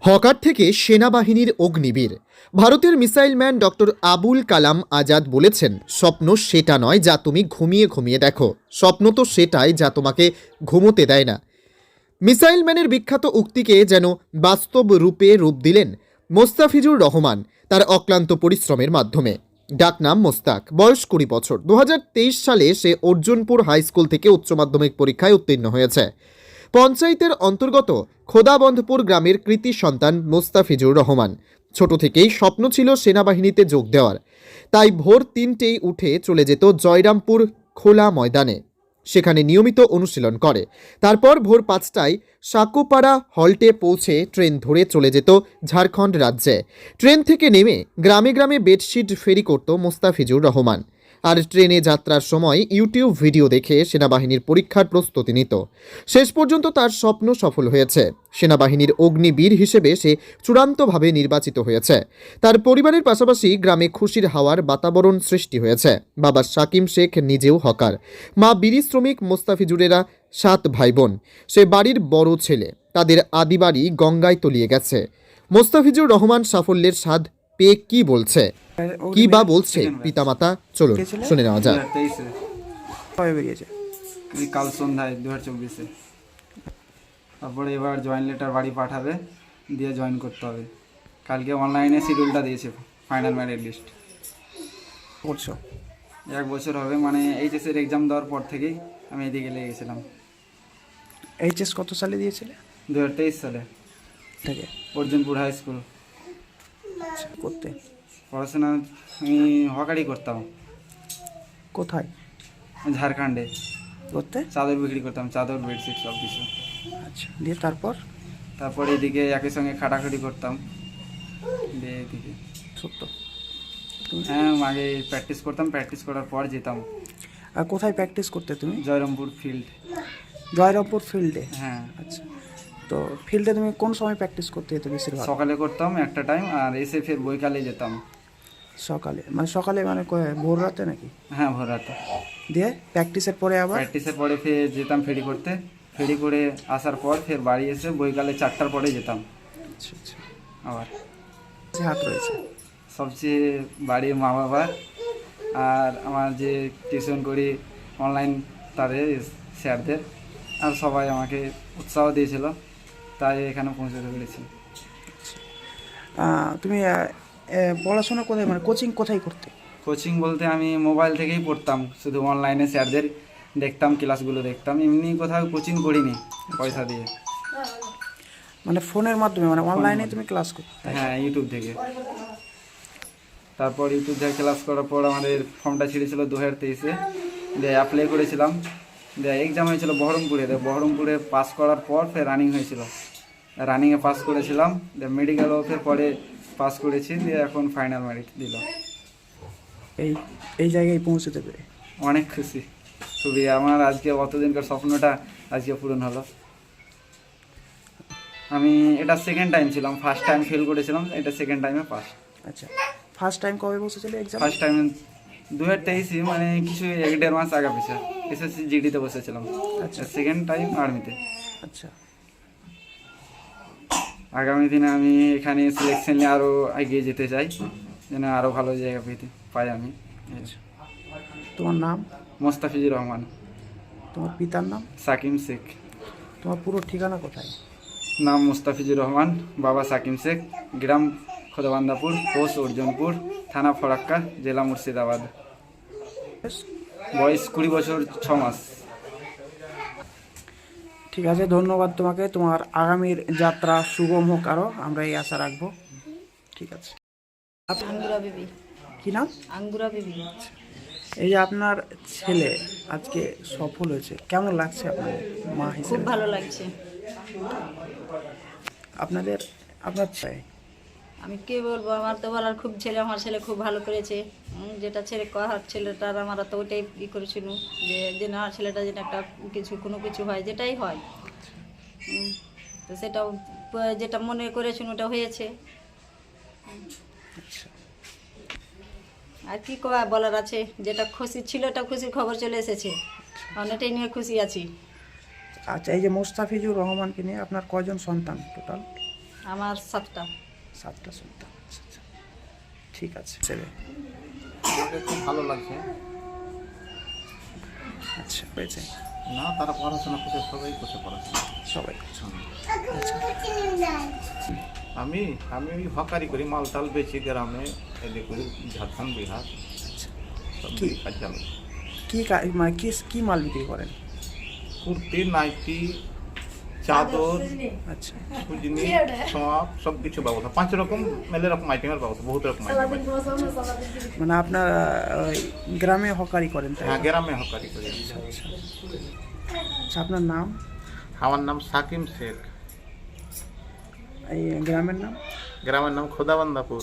Hawker থেকে সেনাবাহিনীর অগ্নিবীর। ভারতের missile man doctor Abul Kalam Azad বলেছেন, স্বপ্ন সেটা নয় যা তুমি ঘুমিয়ে ঘুমিয়ে দেখো, স্বপ্ন তো সেটাই যা তোমাকে ঘুমোতে দেয় না। মিসাইল ম্যানের বিখ্যাত উক্তিকে যেন বাস্তব রূপে রূপ দিলেন মোস্তাফিজুর রহমান তার অক্লান্ত পরিশ্রমের মাধ্যমে। ডাকনাম মোস্তাক, বয়স 20 বছর। 2023 সালে সে অর্জুনপুর হাই স্কুল থেকে উচ্চ মাধ্যমিক পরীক্ষায় উত্তীর্ণ হয়েছে। পঞ্চায়েতের অন্তর্গত খোদাবন্ধপুর গ্রামের কৃতি সন্তান মোস্তাফিজুর রহমান। ছোট থেকেই স্বপ্ন ছিল সেনাবাহিনীতে যোগ দেওয়ার, তাই ভোর 3টেই উঠে চলে যেত জয়রামপুর খোলা ময়দানে। সেখানে নিয়মিত অনুশীলন করে। তারপর ভোর 5টায় সাকুপাড়া হল্টে পৌঁছে ট্রেন ধরে চলে যেত ঝাড়খণ্ড রাজ্যে। ট্রেন থেকে নেমে গ্রামে গ্রামে বেডশিট ফেরি করত মোস্তাফিজুর রহমান, আর ট্রেনে যাত্রার সময় ইউটিউব ভিডিও দেখে সেনাবাহিনীর পরীক্ষার প্রস্তুতি নিত। শেষ পর্যন্ত তার স্বপ্ন সফল হয়েছে। সেনাবাহিনীর অগ্নিবীর হিসেবে সে চূড়ান্তভাবে নির্বাচিত হয়েছে। তার পরিবারের পাশাপাশি গ্রামে খুশির হাওয়ার বাতাবরণ সৃষ্টি হয়েছে। বাবা সাকিম শেখ নিজেও হকার, মা বিড়ি শ্রমিক। মোস্তাফিজুরেরা 7 ভাই বোন। সে বাড়ির বড় ছেলে। তাদের আদি বাড়ি গঙ্গায় তলিয়ে গেছে। মোস্তাফিজুর রহমান সাফল্যের স্বাদ পেয়ে কি বলছে, কি বা বলছে পিতামাতা, চলুন শুনে নেওয়া যাক। 2023-এ কবে বেরিয়েছে? ওই কাল সন্ধ্যায় 2024-এ। তারপরে এবার জয়েন লেটার বাড়ি পাঠাবে, দিয়ে জয়েন করতে হবে। কালকে অনলাইনে শিডিউলটা দিয়েছে, ফাইনাল মেরিট লিস্ট। করছো? 1 বছর হবে, মানে এইচএসের এক্সাম দেওয়ার পর থেকেই আমি এদিকে লেগেছিলাম। এইচএস কত সালে দিয়েছিলে? 2023 সালে থেকে অর্জুনপুর হাই স্কুল। আচ্ছা, করতে পড়াশোনা আমি হকারি করতাম কোথায়? ঝাড়খণ্ডে। করতে? চাদর বিক্রি করতাম, চাদর, বেডশিট সব কিছু। আচ্ছা, দিয়ে তারপর এদিকে একই সঙ্গে খাটাখাটি করতাম, দিয়ে এদিকে। সত্য? হ্যাঁ, আগে প্র্যাকটিস করতাম, প্র্যাকটিস করার পর যেতাম আর কোথায় প্র্যাকটিস করতে তুমি? জয়রামপুর ফিল্ড। জয়রামপুর ফিল্ডে? হ্যাঁ, আচ্ছা, তো ফিল্ডে তুমি কোন সময় প্র্যাকটিস করতে যেতে বেশিরভাগ? সকালে করতাম একটা টাইম, আর এসে ফের বৈকালে যেতাম। সকালে মানে ভোর রাতে নাকি? হ্যাঁ, ভোর রাতে। দিয়ে প্র্যাকটিসের পরে আবার? প্র্যাকটিসের পরে ফের যেতাম ফেরি করতে, ফেরি করে আসার পর ফের বাড়ি এসে বৈকালে 4টার পরে যেতাম আচ্ছা আচ্ছা। আবার। হাত রয়েছে সবচেয়ে বাড়ির মা বাবা আর আমার যে টিউশন করি অনলাইন তাদের স্যারদের, আর সবাই আমাকে উৎসাহ দিয়েছিল, তাই এখানে পৌঁছতে পেরেছি। তুমি পড়াশোনা কোথায়, মানে কোচিং কোথায় করতে? কোচিং বলতে আমি মোবাইল থেকেই পড়তাম, শুধু অনলাইনে স্যারদের দেখতাম, ক্লাসগুলো দেখতাম, এমনি কোথাও কোচিং করিনি পয়সা দিয়ে। মানে ফোনের মাধ্যমে, মানে অনলাইনে তুমি ক্লাস করতে? হ্যাঁ, ইউটিউব থেকে। তারপর ইউটিউব থেকে ক্লাস করার পর আমাদের ফর্মটা ছিঁড়েছিল 2023-এ, দিয়ে অ্যাপ্লাই করেছিলাম, দিয়ে এক্সাম হয়েছিল বহরমপুরে। বহরমপুরে পাস করার পর ফের রানিং হয়েছিল, রানিংয়ে পাস করেছিলাম, দিয়ে মেডিকেলও ফের পরে পাস করেছি, দিয়ে এখন ফাইনাল মেরিট দিল। এই জায়গায় পৌঁছতে পেরে অনেক খুশি, খুবই। আমার আজকে অতদিনকার স্বপ্নটা আজকে পূরণ হলো। আমি এটা সেকেন্ড টাইম ছিলাম, ফার্স্ট টাইম ফেল করেছিলাম, এটা সেকেন্ড টাইমে পাস। আচ্ছা, ফার্স্ট টাইম কবে বসেছিলে এক্সাম? ফার্স্ট টাইম 2023, মানে কিছু 1-1.5 মাস আগে পিছা এসএসসি জিডিতে বসেছিলাম। আচ্ছা, সেকেন্ড টাইম আর্মিতে। আচ্ছা। আগামী দিনে আমি এখানে সিলেকশন নিয়ে আরও এগিয়ে যেতে চাই, যেন আরও ভালো জায়গা পাই আমি। আচ্ছা, তোমার নাম? মোস্তাফিজুর রহমান। তোমার পিতার নাম? সাকিম শেখ। তোমার পুরো ঠিকানা কোথায়? নাম মোস্তাফিজুর রহমান, বাবা সাকিম শেখ, গ্রাম খোদাবান্দাপুর, পোস্ট অর্জুনপুর, থানা ফরাক্কা, জেলা মুর্শিদাবাদ। বয়স 20 বছর 6 মাস। ঠিক আছে, ধন্যবাদ তোমাকে। তোমার আগামীর যাত্রা সুগম হোক, আরও আমরা এই আশা রাখবো। ঠিক আছে। আঙ্গুরা বিবি। কি নাম? আঙ্গুরা বিবি। এই যে আপনার ছেলে আজকে সফল হয়েছে, কেমন লাগছে আপনার মা খুব হিসেবে? ভালো লাগছে। আপনার চাই আমি কি বলবো, আমার তো বলার খুব ছেলে, আমার ছেলে খুব ভালো করেছে। যেটা ছেলে কহার ছেলেটার আমরা তো ওইটাই করেছিল, যে না ছেলেটা যেন একটা কোনো কিছু হয়, যেটাই হয়। তো সেটাও যেটা মনে করেছেন ওটা হয়েছে। আর কি বলার আছে, যেটা খুশি ছিল ওটা খুশির খবর চলে এসেছে, অনেকটাই নিয়ে খুশি আছি। আচ্ছা, এই যে মোস্তাফিজুর রহমানকে নিয়ে আপনার কয়জন সন্তান টোটাল? আমার 7টা। 7টা সন্তান। আচ্ছা আচ্ছা, ঠিক আছে ছেলে। আমাকে খুব ভালো লাগছে। আচ্ছা হয়েছে, না, তারা পড়াশোনা করছে, সবাই করছে পড়াশোনা। সবাই। আমি আমি ওই হকারি করি, মালটাল বেচি গ্রামে, এদিকে করি ঝাড়খণ্ড বিহার সব কি? কাজ চালু। মানে কি মাল বিক্রি করেন? কুর্তি, নাইটি, চাদর, আচ্ছা, খুজনি, সব সব কিছু ব্যবস্থা, 5 রকম মেলে রকম আইটেমের ব্যবস্থা, বহুত রকম আইটেম আছে। মানে আপনার গ্রামে হকারি করেন তাই? হ্যাঁ, গ্রামে হকারি করি। আচ্ছা, আপনার নাম? আমার নাম সাকিম শেখ, এই গ্রামের নাম? গ্রামের নাম খোদাবান্দাপুর।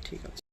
ঠিক আছে।